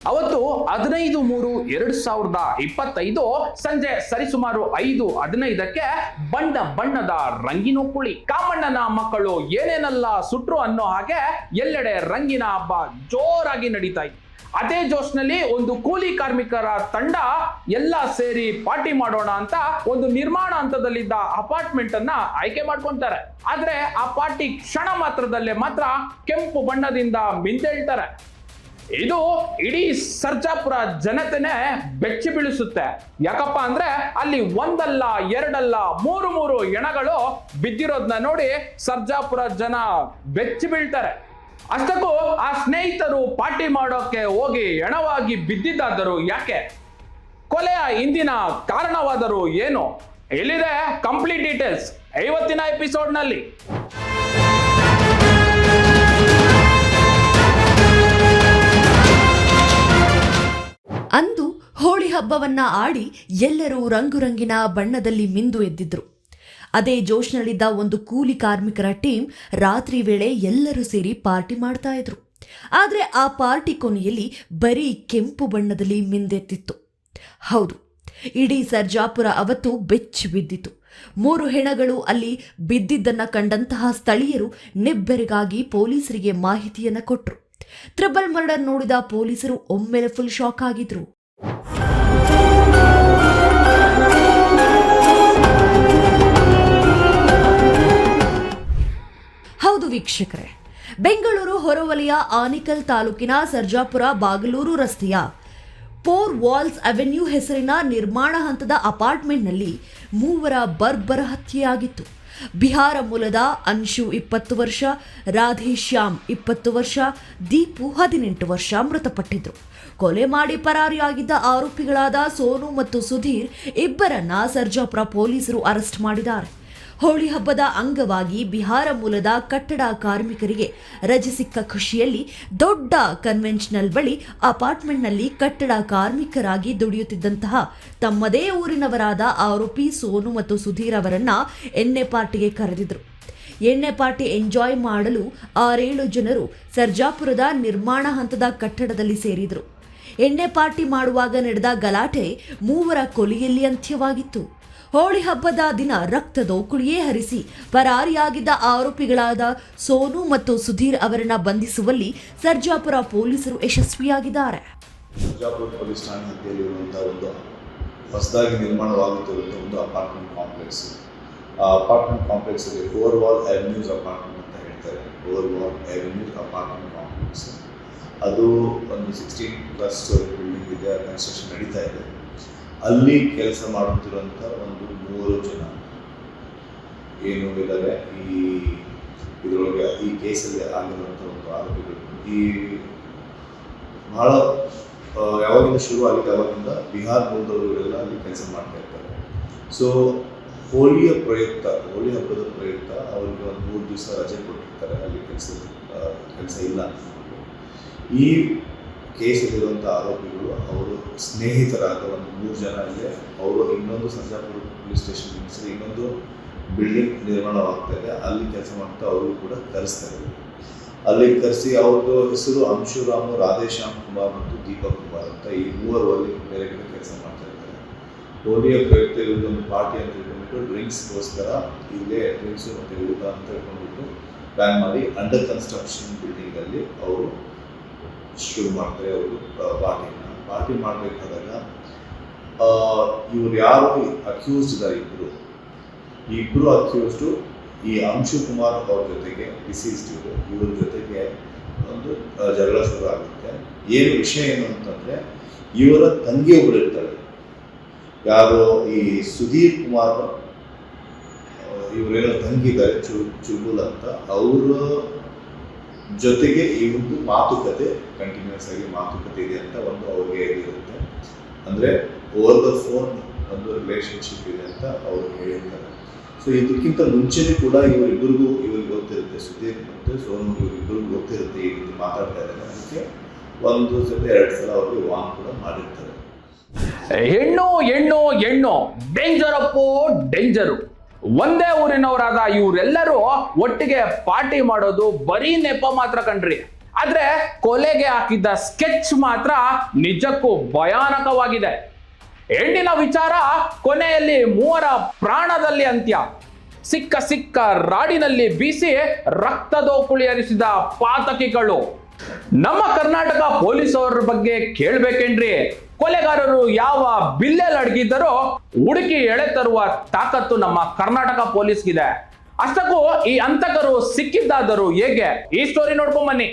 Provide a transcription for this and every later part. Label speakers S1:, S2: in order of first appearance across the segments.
S1: ಅವತ್ತು 15/3/2025 ಸಂಜೆ ಸರಿಸುಮಾರು 5:15ಕ್ಕೆ ಬಣ್ಣದ ರಂಗಿನ ಕುಳಿ ಕಾಮಣ್ಣನ ಮಕ್ಕಳು ಏನೇನೆಲ್ಲ ಸುಟ್ರು ಅನ್ನೋ ಹಾಗೆ ಎಲ್ಲೆಡೆ ರಂಗಿನ ಹಬ್ಬ ಜೋರಾಗಿ ನಡೀತಾ ಇತ್ತು. ಅದೇ ಜೋಶ್ನಲ್ಲಿ ಒಂದು ಕೂಲಿ ಕಾರ್ಮಿಕರ ತಂಡ ಎಲ್ಲ ಸೇರಿ ಪಾರ್ಟಿ ಮಾಡೋಣ ಅಂತ ಒಂದು ನಿರ್ಮಾಣ ಹಂತದಲ್ಲಿದ್ದ ಅಪಾರ್ಟ್ಮೆಂಟ್ ಅನ್ನ ಆಯ್ಕೆ ಮಾಡ್ಕೊಂತಾರೆ. ಆದ್ರೆ ಆ ಪಾರ್ಟಿ ಕ್ಷಣ ಮಾತ್ರದಲ್ಲೇ ಮಾತ್ರ ಕೆಂಪು ಬಣ್ಣದಿಂದ ಮಿಂದೇಳ್ತಾರೆ. ಇದು ಇಡೀ ಸರ್ಜಾಪುರ ಜನತೆನೆ ಬೆಚ್ಚಿ ಬೀಳಿಸುತ್ತೆ. ಯಾಕಪ್ಪ ಅಂದ್ರೆ ಅಲ್ಲಿ ಒಂದಲ್ಲ ಎರಡಲ್ಲ ಮೂರು ಹೆಣಗಳು ಬಿದ್ದಿರೋದನ್ನ ನೋಡಿ ಸರ್ಜಾಪುರ ಜನ ಬೆಚ್ಚಿ ಬೀಳ್ತಾರೆ. ಅಷ್ಟಕ್ಕೂ ಆ ಸ್ನೇಹಿತರು ಪಾರ್ಟಿ ಮಾಡೋಕೆ ಹೋಗಿ ಹೆಣವಾಗಿ ಬಿದ್ದಿದ್ದಾದರೂ ಯಾಕೆ, ಕೊಲೆಯ ಹಿಂದಿನ ಕಾರಣವಾದರೂ ಏನು, ಎಲ್ಲಿದೆ ಕಂಪ್ಲೀಟ್ ಡೀಟೇಲ್ಸ್ ಇವತ್ತಿನ ಎಪಿಸೋಡ್ನಲ್ಲಿ.
S2: ಅಂದು ಹೋಳಿ ಹಬ್ಬವನ್ನ ಆಡಿ ಎಲ್ಲರೂ ರಂಗುರಂಗಿನ ಬಣ್ಣದಲ್ಲಿ ಮಿಂದು ಎದ್ದಿದ್ರು. ಅದೇ ಜೋಶ್ನಲ್ಲಿದ್ದ ಒಂದು ಕೂಲಿ ಕಾರ್ಮಿಕರ ಟೀಮ್ ರಾತ್ರಿ ವೇಳೆ ಎಲ್ಲರೂ ಸೇರಿ ಪಾರ್ಟಿ ಮಾಡ್ತಾ ಇದ್ರು. ಆದ್ರೆ ಆ ಪಾರ್ಟಿ ಕೊನೆಯಲ್ಲಿ ಬರೀ ಕೆಂಪು ಬಣ್ಣದಲ್ಲಿ ಮಿಂದೆತ್ತಿತ್ತು. ಹೌದು, ಇಡೀ ಸರ್ಜಾಪುರ ಅವತ್ತು ಬೆಚ್ಚಿ ಬಿದ್ದಿತು. 3 ಹೆಣಗಳು ಅಲ್ಲಿ ಬಿದ್ದಿದ್ದನ್ನ ಕಂಡಂತಹ ಸ್ಥಳೀಯರು ನಿಬ್ಬೆರಗಾಗಿ ಪೊಲೀಸರಿಗೆ ಮಾಹಿತಿಯನ್ನ ಕೊಟ್ರು. ಟ್ರಿಬಲ್ ಮರ್ಡರ್ ನೋಡಿದ ಪೊಲೀಸರು ಒಮ್ಮೆಲೆ ಫುಲ್ ಶಾಕ್ ಆಗಿದ್ರು. ಹೌದು ವೀಕ್ಷಕರೇ, ಬೆಂಗಳೂರು ಹೊರವಲಯ ಆನೇಕಲ್ ತಾಲೂಕಿನ ಸರ್ಜಾಪುರ ಬಾಗಲೂರು ರಸ್ತೆಯ 4 ವಾಲ್ಸ್ ಅವೆನ್ಯೂ ಹೆಸರಿನ ನಿರ್ಮಾಣ ಹಂತದ ಅಪಾರ್ಟ್ಮೆಂಟ್ನಲ್ಲಿ 3 ಬರ್ಬರ ಹತ್ಯೆಯಾಗಿತ್ತು. ಬಿಹಾರ ಮೂಲದ ಅನ್ಶು 20 ವರ್ಷ, ರಾಧೇಶ್ಯಾಮ್ 20 ವರ್ಷ, ದೀಪು 18 ವರ್ಷ ಮೃತಪಟ್ಟಿದ್ರು. ಕೊಲೆ ಮಾಡಿ ಪರಾರಿಯಾಗಿದ್ದ ಆರೋಪಿಗಳಾದ ಸೋನು ಮತ್ತು ಸುಧೀರ್ ಇಬ್ಬರನ್ನ ಸರ್ಜಾಪುರ ಪೊಲೀಸರು ಅರೆಸ್ಟ್ ಮಾಡಿದ್ದಾರೆ. ಹೋಳಿ ಹಬ್ಬದ ಅಂಗವಾಗಿ ಬಿಹಾರ ಮೂಲದ ಕಟ್ಟಡ ಕಾರ್ಮಿಕರಿಗೆ ರಜೆ ಸಿಕ್ಕ ಖುಷಿಯಲ್ಲಿ ದೊಡ್ಡ ಕನ್ವೆನ್ಷನಲ್ ಬಳಿ ಅಪಾರ್ಟ್ಮೆಂಟ್ನಲ್ಲಿ ಕಟ್ಟಡ ಕಾರ್ಮಿಕರಾಗಿ ದುಡಿಯುತ್ತಿದ್ದಂತಹ ತಮ್ಮದೇ ಊರಿನವರಾದ ಆರೋಪಿ ಸೋನು ಮತ್ತು ಸುಧೀರ್ ಅವರನ್ನ ಎಣ್ಣೆ ಪಾರ್ಟಿಗೆ ಕರೆದಿದ್ರು. ಎಣ್ಣೆ ಪಾರ್ಟಿ ಎಂಜಾಯ್ ಮಾಡಲು 6-7 ಜನರು ಸರ್ಜಾಪುರದ ನಿರ್ಮಾಣ ಹಂತದ ಕಟ್ಟಡದಲ್ಲಿ ಸೇರಿದ್ರು. ಎಣ್ಣೆ ಪಾರ್ಟಿ ಮಾಡುವಾಗ ನಡೆದ ಗಲಾಟೆ 3 ಕೊಲೆಯಲ್ಲಿ ಅಂತ್ಯವಾಗಿತ್ತು. ಹೋಳಿ ಹಬ್ಬದ ದಿನ ರಕ್ತದೋಕುಳಿಯೇ ಹರಿಸಿ ಪರಾರಿಯಾಗಿದ್ದ ಆರೋಪಿಗಳಾದ ಸೋನು ಮತ್ತು ಸುಧೀರ್ ಅವರನ್ನ ಬಂಧಿಸುವಲ್ಲಿ ಸರ್ಜಾಪುರ ಪೊಲೀಸರು ಯಶಸ್ವಿಯಾಗಿದ್ದಾರೆ.
S3: ಸರ್ಜಾಪುರ ಪೊಲೀಸ್ ಠಾಣೆ ಹತ್ತಿರಲ್ಲಿರುವಂತಹ ಒಂದು ಹೊಸದಾಗಿ ನಿರ್ಮಾಣವಾಗುತ್ತಿರುವಂತಹ ಒಂದು ಅಪಾರ್ಟ್ಮೆಂಟ್ ಕಾಂಪ್ಲೆಕ್ಸ್. ಆ ಅಪಾರ್ಟ್ಮೆಂಟ್ ಕಾಂಪ್ಲೆಕ್ಸ್ ಅಲ್ಲಿ 4 ವಾಲ್ ಅವೆನ್ಯೂಸ್ ಅಪಾರ್ಟ್ಮೆಂಟ್ ಅಂತ ಹೇಳ್ತಾರೆ. 4 ವಾಲ್ ಅವೆನ್ಯೂಸ್ ಅಪಾರ್ಟ್ಮೆಂಟ್ ಕಾಂಪ್ಲೆಕ್ಸ್ ಅದು ಒಂದು 16+ ಸ್ಟೋರಿ ಬಿಲ್ಡಿಂಗ್ ಇದೆ. ಕನ್ಸ್ಟ್ರಕ್ಷನ್ ನಡೀತಾ ಇದೆ. ಅಲ್ಲಿ ಕೆಲಸ ಮಾಡುತ್ತಿರುವಂಥ ಒಂದು 3 ಜನ ಏನು ಇದ್ದಾರೆ ಇದರೊಳಗೆ ಈ ಕೇಸಲ್ಲಿ ಆಗಿರುವಂಥ ಒಂದು ಆರೋಪಿಗಳು. ಈ ಬಹಳ ಯಾವಾಗಿಂದ ಶುರು ಆಗಿದೆ ಅವಾಗಿಂದ ಬಿಹಾರ ಮೂಲದವರೆಲ್ಲ ಅಲ್ಲಿ ಕೆಲಸ ಮಾಡ್ತಾ ಇರ್ತಾರೆ. ಸೊ ಹೋಳಿ ಹಬ್ಬದ ಪ್ರಯುಕ್ತ ಅವರಿಗೆ ಒಂದು 3 ದಿವಸ ರಜೆ ಕೊಟ್ಟಿರ್ತಾರೆ. ಅಲ್ಲಿ ಕೆಲಸ ಇಲ್ಲ ಅಂದ್ಕೊಂಡು ಈ ಕೇಸಲ್ಲಿರುವಂಥ ಆರೋಪಿಗಳು ಅವರು ಸ್ನೇಹಿತರಾದ ಒಂದು 3 ಜನ ಇದೆ. ಅವರು ಇನ್ನೊಂದು ಸರ್ಜಾಪುರ ಪೊಲೀಸ್ ಸ್ಟೇಷನ್ ಇನ್ನೊಂದು ಬಿಲ್ಡಿಂಗ್ ನಿರ್ಮಾಣವಾಗ್ತಾ ಇದೆ, ಅಲ್ಲಿ ಕೆಲಸ ಮಾಡ್ತಾ ಅವರು ಕೂಡ ಕರೆಸ್ತಾರೆ. ಅಲ್ಲಿ ಕರೆಸಿ ಅವ್ರದ್ದು ಹೆಸರು ಅಂಶುರಾಮು, ರಾಧೇಶ್ಯಾಮ್ ಕುಮಾರ್ ಮತ್ತು ದೀಪಕ್ ಕುಮಾರ್ ಅಂತ ಈ 3 ಅಲ್ಲಿ ಬೇರೆ ಕಡೆ ಕೆಲಸ ಮಾಡ್ತಾ ಇದ್ದಾರೆ. ಹೋಳಿಯ ಪ್ರಯುಕ್ತ ಇವ್ರದ್ದೊಂದು ಪಾರ್ಟಿ ಅಂತ ಹೇಳ್ಕೊಂಡ್ಬಿಟ್ಟು ಡ್ರಿಂಕ್ಸ್ಗೋಸ್ಕರ ಇಲ್ಲೇ ಡ್ರಿಂಕ್ಸು ಮತ್ತು ಊಟ ಅಂತ ಹೇಳ್ಕೊಂಡ್ಬಿಟ್ಟು ಪ್ಲ್ಯಾನ್ ಮಾಡಿ ಅಂಡರ್ ಕನ್ಸ್ಟ್ರಕ್ಷನ್ ಬಿಲ್ಡಿಂಗಲ್ಲಿ ಅವರು ಶುರು ಮಾಡ್ತಾರೆ. ಅವರು ಪಾರ್ಟಿ ಮಾಡಬೇಕಾದಾಗ ಇವ್ರು ಯಾರು ಅಕ್ಯೂಸ್ಡ್ ಇದ್ದಾರೆ, ಇಬ್ಬರು ಅಕ್ಯೂಸ್ಡು ಈ ಅಂಶು ಕುಮಾರ್ ಅವ್ರ ಜೊತೆಗೆ ಡಿಸೀಸ್ಡ್ ಇವ್ರ ಜೊತೆಗೆ ಒಂದು ಜಗಳ ಶುರು ಆಗುತ್ತೆ. ಏನು ವಿಷಯ ಏನು ಅಂತಂದರೆ ಇವರ ತಂಗಿ ಒಬ್ಬರು ಇರ್ತಾರೆ. ಯಾರು ಈ ಸುಧೀರ್ ಕುಮಾರ್ ಇವರೇನೋ ತಂಗಿ ಇದ್ದಾರೆ ಚುಲ್ಬುಲ್ ಅಂತ, ಅವರ ಜೊತೆಗೆ ಈ ಒಂದು ಮಾತುಕತೆ ಕಂಟಿನ್ಯೂಸ್ ಆಗಿ ಮಾತುಕತೆ ಇದೆ ಅಂತ ಒಂದು ಅವ್ರಿಗೆ ಇರುತ್ತೆ. ಅಂದರೆ ಓವರ್ ದ ಫೋನ್ ಒಂದು ರಿಲೇಷನ್ಶಿಪ್ ಇದೆ ಅಂತ ಅವರು ಹೇಳಿರ್ತಾರೆ. ಸೊ ಇದಕ್ಕಿಂತ ಮುಂಚೆನೇ ಕೂಡ ಇವರಿಬ್ಬರಿಗೂ ಗೊತ್ತಿರುತ್ತೆ, ಸುಧೀರ್ ಮತ್ತು ಸೋನು ಇವರಿಬ್ಬರಿಗೂ ಗೊತ್ತಿರುತ್ತೆ ಈ ರೀತಿ ಮಾತಾಡ್ತಾ ಇದ್ದಾರೆ. ಅದಕ್ಕೆ 1 ಸಲ 2 ಸಲ ಅವ್ರಿಗೆ ವಾನ್ ಕೂಡ ಮಾಡಿರ್ತಾರೆ.
S1: ಹೆಣ್ಣು ಡೇಂಜರ್ ಅಪ್ಪೋ ಡೇಂಜರು. ಒಂದೇ ಊರಿನವರಾದ ಇವರೆಲ್ಲರೂ ಒಟ್ಟಿಗೆ ಪಾರ್ಟಿ ಮಾಡೋದು ಬರೀ ನೆಪ ಮಾತ್ರ ಕಣ್ರಿ. ಆದ್ರೆ ಕೊಲೆಗೆ ಹಾಕಿದ್ದ ಸ್ಕೆಚ್ ಮಾತ್ರ ನಿಜಕ್ಕೂ ಭಯಾನಕವಾಗಿದೆ. ಹೆಣ್ಣಿನ ವಿಚಾರ ಕೊನೆಯಲ್ಲಿ ಮೂವರ ಪ್ರಾಣದಲ್ಲಿ ಅಂತ್ಯ. ಸಿಕ್ಕ ರಾಡಿನಲ್ಲಿ ಬೀಸಿ ರಕ್ತದೋಕುಳಿ ಹರಿಸಿದ ಪಾತಕಿಗಳು. ನಮ್ಮ ಕರ್ನಾಟಕ ಪೊಲೀಸರ ಬಗ್ಗೆ ಕೇಳ್ಬೇಕೇನ್ರಿ? ಕೊಲೆಗಾರರು ಯಾವ ಬಿಲ್ಲೆಲ್ಲಿ ಅಡಗಿದ್ದರೋ ಹುಡುಕಿ ಎಳೆ ತರುವ ತಾಕತ್ತು ನಮ್ಮ ಕರ್ನಾಟಕ ಪೊಲೀಸ್ಗಿದೆ. ಅಷ್ಟಕ್ಕೂ ಈ ಹಂತಕರು ಸಿಕ್ಕಿದ್ದಾದರೂ ಹೇಗೆ? ಈ ಸ್ಟೋರಿ ನೋಡ್ಕೊಂಡ್ ಬನ್ನಿ.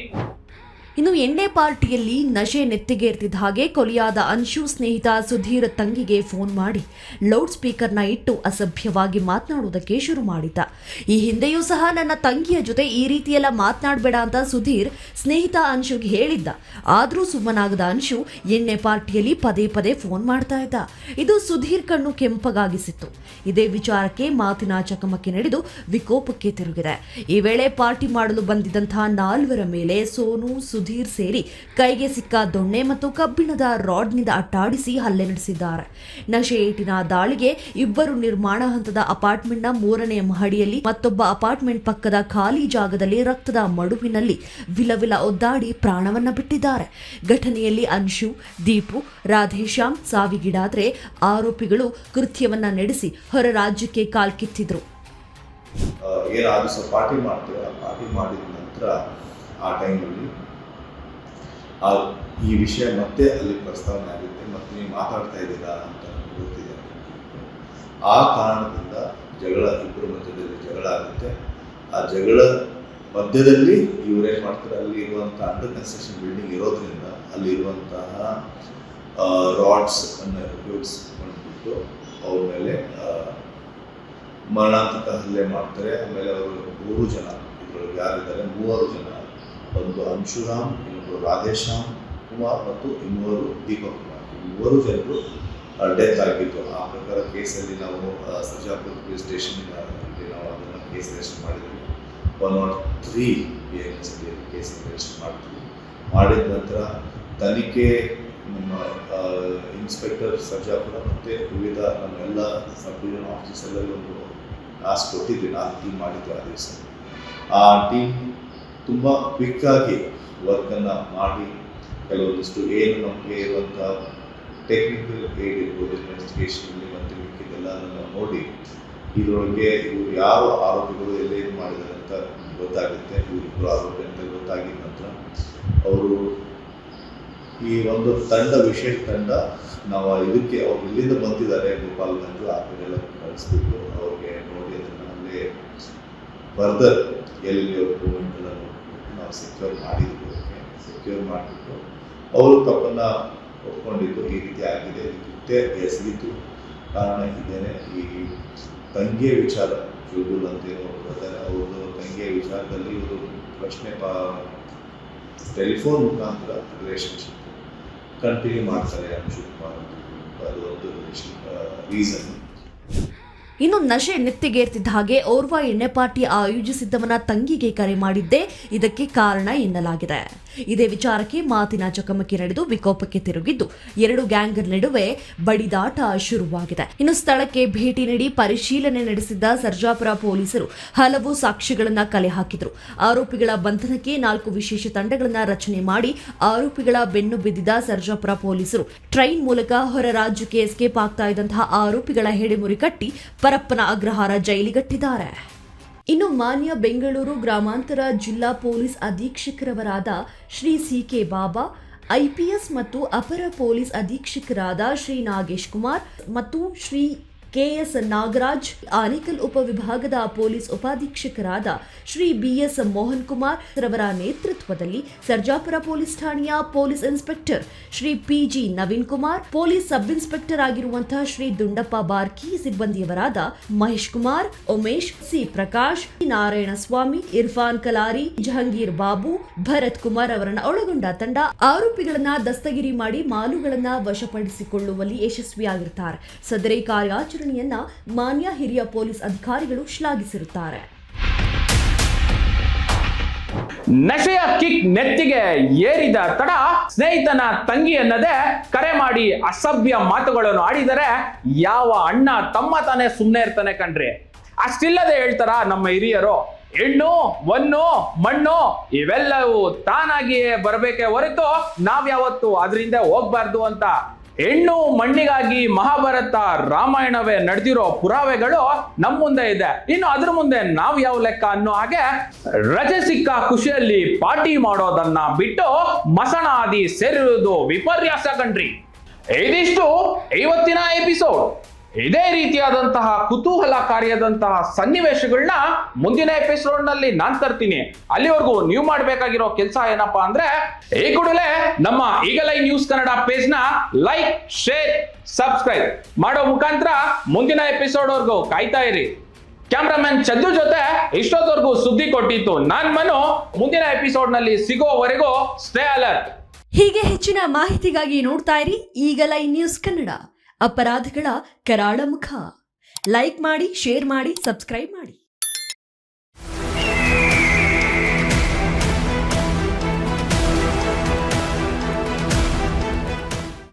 S2: ಇನ್ನು ಎಣ್ಣೆ ಪಾರ್ಟಿಯಲ್ಲಿ ನಶೆ ನೆತ್ತಿಗೇರ್ತಿದ್ದ ಹಾಗೆ ಕೊಲೆಯಾದ ಅನ್ಶು ಸ್ನೇಹಿತ ಸುಧೀರ್ ತಂಗಿಗೆ ಫೋನ್ ಮಾಡಿ ಲೌಡ್ ಸ್ಪೀಕರ್ನ ಇಟ್ಟು ಅಸಭ್ಯವಾಗಿ ಮಾತನಾಡುವುದಕ್ಕೆ ಶುರು ಮಾಡಿದ್ದ. ಈ ಹಿಂದೆಯೂ ಸಹ ನನ್ನ ತಂಗಿಯ ಜೊತೆ ಈ ರೀತಿಯೆಲ್ಲ ಮಾತನಾಡಬೇಡ ಅಂತ ಸುಧೀರ್ ಸ್ನೇಹಿತ ಅನ್ಶುಗೆ ಹೇಳಿದ್ದ. ಆದರೂ ಸುಮ್ಮನಾಗದ ಅನ್ಶು ಎಣ್ಣೆ ಪಾರ್ಟಿಯಲ್ಲಿ ಪದೇ ಪದೇ ಫೋನ್ ಮಾಡ್ತಾ ಇದ್ದ. ಇದು ಸುಧೀರ್ ಕಣ್ಣು ಕೆಂಪಗಾಗಿಸಿತ್ತು. ಇದೇ ವಿಚಾರಕ್ಕೆ ಮಾತಿನ ಚಕಮಕಿ ನಡೆದು ವಿಕೋಪಕ್ಕೆ ತಿರುಗಿದೆ. ಈ ವೇಳೆ ಪಾರ್ಟಿ ಮಾಡಲು ಬಂದಿದ್ದಂತಹ 4 ಮೇಲೆ ಸೋನು, ಸುಧೀರ್ ಸೇರಿ ಕೈಗೆ ಸಿಕ್ಕ ದೊಣ್ಣೆ ಮತ್ತು ಕಬ್ಬಿಣದ ರಾಡ್ನಿಂದ ಅಟ್ಟಾಡಿಸಿ ಹಲ್ಲೆ ನಡೆಸಿದ್ದಾರೆ. ನಶೆ ಏಟಿನ ದಾಳಿಗೆ ಇಬ್ಬರು ನಿರ್ಮಾಣ ಹಂತದ ಅಪಾರ್ಟ್ಮೆಂಟ್ನ 3ನೇ ಮಹಡಿಯಲ್ಲಿ, ಮತ್ತೊಬ್ಬ ಅಪಾರ್ಟ್ಮೆಂಟ್ ಪಕ್ಕದ ಖಾಲಿ ಜಾಗದಲ್ಲಿ ರಕ್ತದ ಮಡುವಿನಲ್ಲಿ ವಿಲವಿಲ ಒದ್ದಾಡಿ ಪ್ರಾಣವನ್ನ ಬಿಟ್ಟಿದ್ದಾರೆ. ಘಟನೆಯಲ್ಲಿ ಅನ್ಶು, ದೀಪು, ರಾಧೇಶ್ಯಾಮ್ ಸಾವಿಗೀಡಾದರೆ ಆರೋಪಿಗಳು ಕೃತ್ಯವನ್ನ ನಡೆಸಿ ಹೊರ ರಾಜ್ಯಕ್ಕೆ ಕಾಲ್ಕಿತ್ತಿದ್ರು.
S3: ಏನಾದರೂ ಸ್ವಲ್ಪ ಪಾರ್ಟಿ ಮಾಡ್ತೀವಿ. ಆ ಪಾರ್ಟಿ ಮಾಡಿದ ನಂತರ ಆ ಟೈಮಲ್ಲಿ ಈ ವಿಷಯ ಮತ್ತೆ ಅಲ್ಲಿ ಪ್ರಸ್ತಾವನೆ ಆಗುತ್ತೆ. ಮತ್ತೆ ನೀವು ಮಾತಾಡ್ತಾ ಇದ್ದೀರಾ ಅಂತ ಗೊತ್ತಿದೆ. ಆ ಕಾರಣದಿಂದ ಇಬ್ಬರ ಮಧ್ಯದಲ್ಲಿ ಜಗಳ ಆಗುತ್ತೆ. ಆ ಜಗಳ ಮಧ್ಯದಲ್ಲಿ ಇವರೇನು ಮಾಡ್ತಾರೆ, ಅಲ್ಲಿ ಇರುವಂಥ ಅಂಡರ್ ಕನ್ಸ್ಟ್ರಕ್ಷನ್ ಬಿಲ್ಡಿಂಗ್ ಇರೋದ್ರಿಂದ ಅಲ್ಲಿರುವಂತಹ ರಾಡ್ಸ್ ಅನ್ನು ಉಪಯೋಗಿಸ್ಕೊಂಡ್ಬಿಟ್ಟು ಅವ್ರ ಮೇಲೆ ಮರಣಾಂತಕ ಹಲ್ಲೆ ಮಾಡ್ತಾರೆ. ಆಮೇಲೆ ಅವರು 3 ಜನ ಇದರೊಳಗೆ ಯಾರಿದ್ದಾರೆ, 3 ಜನ, ಒಂದು ಅಂಶುರಾಮ್, ಇನ್ನೊಬ್ಬರು ರಾಧೇಶ್ಯಾಮ್ ಕುಮಾರ್ ಮತ್ತು ಇನ್ನೊಬ್ಬರು ದೀಪಕ್ ಕುಮಾರ್, 3 ಜನರು ಡೆತ್ ಆಗಿತ್ತು. ಆ ಪ್ರಕಾರ ಕೇಸಲ್ಲಿ ನಾವು ಸರ್ಜಾಪುರ ಪೊಲೀಸ್ ಸ್ಟೇಷನ್ ನಾವು ಅದನ್ನು ಕೇಸ್ ರಿಜಿಸ್ಟರ್ ಮಾಡಿದ್ವಿ. 103 BINS ಕೇಸ್ ರಿಜಿಸ್ಟರ್ ಮಾಡ್ತೀವಿ. ಮಾಡಿದ ನಂತರ ತನಿಖೆ ನಮ್ಮ ಇನ್ಸ್ಪೆಕ್ಟರ್ ಸರ್ಜಾಪುರ ಮತ್ತು ವಿವಿಧ ನಮ್ಮೆಲ್ಲ ಸಬ್ ಡಿವಿಷನ್ ಆಫೀಸಲ್ಲಿ ಒಂದು ಟಾಸ್ಕ್ ಕೊಟ್ಟಿದ್ವಿ. 4 ಟೀಮ್ ಮಾಡಿದ್ವಿ ಆ ದಿವಸ. ಆ ಟೀಮ್ ತುಂಬ ಕ್ವಿಕ್ಕಾಗಿ ವರ್ಕನ್ನು ಮಾಡಿ ಕೆಲವೊಂದಿಷ್ಟು ಏನು ನಮಗೆ ಇರುವಂಥ ಟೆಕ್ನಿಕಲ್ ಏಡ್ ಇರ್ಬೋದು ಇನ್ವೆಸ್ಟಿಗೇಷನಲ್ಲಿ ಮತ್ತು ಮಿಕ್ಕಿದ್ದೆಲ್ಲನೂ ನೋಡಿ ಇದರೊಳಗೆ ಇವರು ಯಾರು ಆರೋಪಿಗಳು ಎಲ್ಲೇನು ಮಾಡಿದ್ದಾರೆ ಅಂತ ಗೊತ್ತಾಗುತ್ತೆ. ಇವರಿಬ್ಬರು ಆರೋಪಿ ಅಂತ ಗೊತ್ತಾಗಿದ ನಂತರ ಅವರು ಈ ಒಂದು ವಿಶೇಷ ತಂಡ ನಾವು ಇದಕ್ಕೆ ಅವ್ರು ಇಲ್ಲಿಂದ ಬಂದಿದ್ದಾರೆ ಗೋಪಾಲ್ಗಂಜು ಆ ಕಡೆ ಎಲ್ಲ ಕಳಿಸ್ಬಿಟ್ಟು ಅವ್ರಿಗೆ ನೋಡಿ ಅದನ್ನು ಅಲ್ಲೇ ಫರ್ದರ್ ಎಲ್ಲೆಲ್ಲಿ ಅವ್ರ ಮೂಮೆಂಟೆಲ್ಲ ನೋಡ್ಬಿಟ್ಟು ನಾವು ಸೆಕ್ಯೂರ್ ಮಾಡಿದ್ವಿ. ಸೆಕ್ಯೂರ್ ಮಾಡಿಬಿಟ್ಟು ಅವರು ತಪ್ಪನ್ನು ಒಪ್ಕೊಂಡಿದ್ದು ಈ ರೀತಿ ಆಗಿದೆ, ಕೃತ್ಯ ಎಸಗಿದ್ದು ಕಾರಣ ಇದೇನೆ. ಈ ತಂಗಿಯ ವಿಚಾರ ಜುಲ್ಬುಲ್ ಅಂತೇನೋ ಬರ್ತಾರೆ, ಅವ್ರದ್ದು ತಂಗಿಯ ವಿಚಾರದಲ್ಲಿ ಇವರು ಪ್ರಶ್ನೆ ಟೆಲಿಫೋನ್ ಮುಖಾಂತರ ರಿಲೇಷನ್ಶಿಪ್ ಕಂಟಿನ್ಯೂ ಮಾಡ್ತಾರೆ ಅನ್ಶು ಕುಮಾರ್ ಅಂತ. ಅದು ಒಂದು ರೀಸನ್.
S2: ಇನ್ನು ನಶೆ ನೆತ್ತಿಗೇರ್ತಿದ್ದ ಹಾಗೆ ಓರ್ವ ಎಣ್ಣೆ ಪಾರ್ಟಿ ಆಯೋಜಿಸಿದ್ದವನ ತಂಗಿಗೆ ಕರೆ ಮಾಡಿದ್ದೇ ಇದಕ್ಕೆ ಕಾರಣ ಎನ್ನಲಾಗಿದೆ. ಇದೇ ವಿಚಾರಕ್ಕೆ ಮಾತಿನ ಚಕಮಕಿ ನಡೆದು ವಿಕೋಪಕ್ಕೆ ತಿರುಗಿದ್ದು 2 ಗ್ಯಾಂಗರ್ ನಡುವೆ ಬಡಿದಾಟ ಶುರುವಾಗಿದೆ. ಇನ್ನು ಸ್ಥಳಕ್ಕೆ ಭೇಟಿ ನೀಡಿ ಪರಿಶೀಲನೆ ನಡೆಸಿದ್ದ ಸರ್ಜಾಪುರ ಪೊಲೀಸರು ಹಲವು ಸಾಕ್ಷ್ಯಗಳನ್ನ ಕಲೆ ಹಾಕಿದ್ರು. ಆರೋಪಿಗಳ ಬಂಧನಕ್ಕೆ 4 ವಿಶೇಷ ತಂಡಗಳನ್ನ ರಚನೆ ಮಾಡಿ ಆರೋಪಿಗಳ ಬೆನ್ನು ಬಿದ್ದಿದ್ದ ಸರ್ಜಾಪುರ ಪೊಲೀಸರು ಟ್ರೈನ್ ಮೂಲಕ ಹೊರ ರಾಜ್ಯಕ್ಕೆ ಎಸ್ಕೇಪ್ ಆಗ್ತಾ ಇದ್ದಂತಹ ಆರೋಪಿಗಳ ಹೆಡೆಮುರಿ ಕಟ್ಟಿ ಪರಪ್ಪನ ಅಗ್ರಹಾರ ಜೈಲಿಗಟ್ಟಿದ್ದಾರೆ. ಇನ್ನು ಮಾನ್ಯ ಬೆಂಗಳೂರು ಗ್ರಾಮಾಂತರ ಜಿಲ್ಲಾ ಪೊಲೀಸ್ ಅಧೀಕ್ಷಕರವರಾದ ಶ್ರೀ ಸಿ.ಕೆ. ಬಾಬಾ, ಐಪಿಎಸ್ ಮತ್ತು ಅಪರ ಪೊಲೀಸ್ ಅಧೀಕ್ಷಕರಾದ ಶ್ರೀ ನಾಗೇಶ್ ಕುಮಾರ್ ಮತ್ತು ಶ್ರೀ ಕೆ.ಎಸ್. ನಾಗರಾಜ್, ಆನೇಕಲ್ ಉಪವಿಭಾಗದ ಪೊಲೀಸ್ ಉಪಾಧೀಕ್ಷಕರಾದ ಶ್ರೀ ಬಿ.ಎಸ್. ಮೋಹನ್ ಕುಮಾರ್ ರವರ ನೇತೃತ್ವದಲ್ಲಿ ಸರ್ಜಾಪುರ ಪೊಲೀಸ್ ಠಾಣೆಯ police inspector Shri PG. Naveen Kumar, police sub inspector ಆಗಿರುವಂತಹ ಶ್ರೀ ದುಂಡಪ್ಪ ಬಾರ್ಕಿ, ಸಿಬ್ಬಂದಿಯವರಾದ ಮಹೇಶ್ ಕುಮಾರ್, ಉಮೇಶ್, ಸಿ. ಪ್ರಕಾಶ್, ನಾರಾಯಣ ಸ್ವಾಮಿ, ಇರ್ಫಾನ್ ಕಲಾರಿ, ಜಹಂಗೀರ್ ಬಾಬು, ಭರತ್ ಕುಮಾರ್ ಅವರನ್ನು ಒಳಗೊಂಡ ತಂಡ ಆರೋಪಿಗಳನ್ನ ದಸ್ತಗಿರಿ ಮಾಡಿ ಮಾಲುಗಳನ್ನ ವಶಪಡಿಸಿಕೊಳ್ಳುವಲ್ಲಿ ಯಶಸ್ವಿಯಾಗಿರುತ್ತಾರೆ. ಸದರಿ ಕಾರ್ಯಾಚರಣೆಯನ್ನ ಮಾನ್ಯ ಹಿರಿಯ ಪೊಲೀಸ್ ಅಧಿಕಾರಿಗಳು ಶ್ಲಾಘಿಸಿರುತ್ತಾರೆ.
S1: ನಶೆಯ ಕಿಕ್ ನೆತ್ತಿಗೆ ಏರಿದ ತಡ ಸ್ನೇಹಿತನ ತಂಗಿ ಅನ್ನದೇ ಕರೆ ಮಾಡಿ ಅಸಭ್ಯ ಮಾತುಗಳನ್ನು ಆಡಿದರೆ ಯಾವ ಅಣ್ಣ ತಮ್ಮ ತಾನೇ ಸುಮ್ಮನೆ ಇರ್ತಾನೆ ಕಣ್ರಿ. ಅಷ್ಟಿಲ್ಲದೆ ಹೇಳ್ತಾರ ನಮ್ಮ ಹಿರಿಯರು, ಹೆಣ್ಣು ಹೊನ್ನು ಮಣ್ಣು ಇವೆಲ್ಲವೂ ತಾನಾಗಿಯೇ ಬರಬೇಕೆ ಹೊರತು ನಾವ್ಯಾವತ್ತು ಅದರಿಂದ ಹೋಗ್ಬಾರ್ದು ಅಂತ. ಹೆಣ್ಣು ಮಣ್ಣಿಗಾಗಿ ಮಹಾಭಾರತ ರಾಮಾಯಣವೇ ನಡೆದಿರೋ ಪುರಾವೆಗಳು ನಮ್ಮ ಮುಂದೆ ಇದೆ. ಇನ್ನು ಅದ್ರ ಮುಂದೆ ನಾವ್ ಯಾವ ಲೆಕ್ಕ ಅನ್ನೋ ಹಾಗೆ ರಜೆ ಸಿಕ್ಕ ಖುಷಿಯಲ್ಲಿ ಪಾರ್ಟಿ ಮಾಡೋದನ್ನ ಬಿಟ್ಟು ಮಸಣಾದಿ ಸೇರಿರುವುದು ವಿಪರ್ಯಾಸ ಕಣ್ರಿ. ಇದಿಷ್ಟು ಇವತ್ತಿನ ಎಪಿಸೋಡ್. ಇದೇ ರೀತಿಯಾದಂತಹ ಕುತೂಹಲಕಾರಿಯಾದಂತಹ ಸನ್ನಿವೇಶಗಳನ್ನ ಮುಂದಿನ ಎಪಿಸೋಡ್ ನಲ್ಲಿ ನಾನ್ ತರ್ತೀನಿ. ಅಲ್ಲಿವರೆಗೂ ನೀವು ಮಾಡಬೇಕಾಗಿರೋ ಕೆಲಸ ಏನಪ್ಪಾ ಅಂದ್ರೆ ಈ ಕೂಡಲೇ ನಮ್ಮ ಈಗಲೈ ನ್ಯೂಸ್ ಕನ್ನಡ ಪೇಜ್ ನ ಲೈಕ್, ಶೇರ್, ಸಬ್ಸ್ಕ್ರೈಬ್ ಮಾಡೋ ಮುಖಾಂತರ ಮುಂದಿನ ಎಪಿಸೋಡ್ ವರ್ಗೂ ಕಾಯ್ತಾ ಇರಿ. ಕ್ಯಾಮ್ರಾಮನ್ ಚಂದು ಜೊತೆ ಇಷ್ಟೊತ್ತವರೆಗೂ ಸುದ್ದಿ ಕೊಟ್ಟಿತ್ತು ನಾನ್ ಮನು. ಮುಂದಿನ ಎಪಿಸೋಡ್ ನಲ್ಲಿ ಸಿಗೋವರೆಗೂ ಸ್ಟೇ ಅಲರ್ಟ್.
S2: ಹೀಗೆ ಹೆಚ್ಚಿನ ಮಾಹಿತಿಗಾಗಿ ನೋಡ್ತಾ ಇರಿ ಈಗಲೈ ನ್ಯೂಸ್ ಕನ್ನಡ, ಅಪರಾಧಿಗಳ ಕರಾಳ ಮುಖ. ಲೈಕ್ ಮಾಡಿ, ಶೇರ್ ಮಾಡಿ, ಸಬ್ಸ್ಕ್ರೈಬ್ ಮಾಡಿ.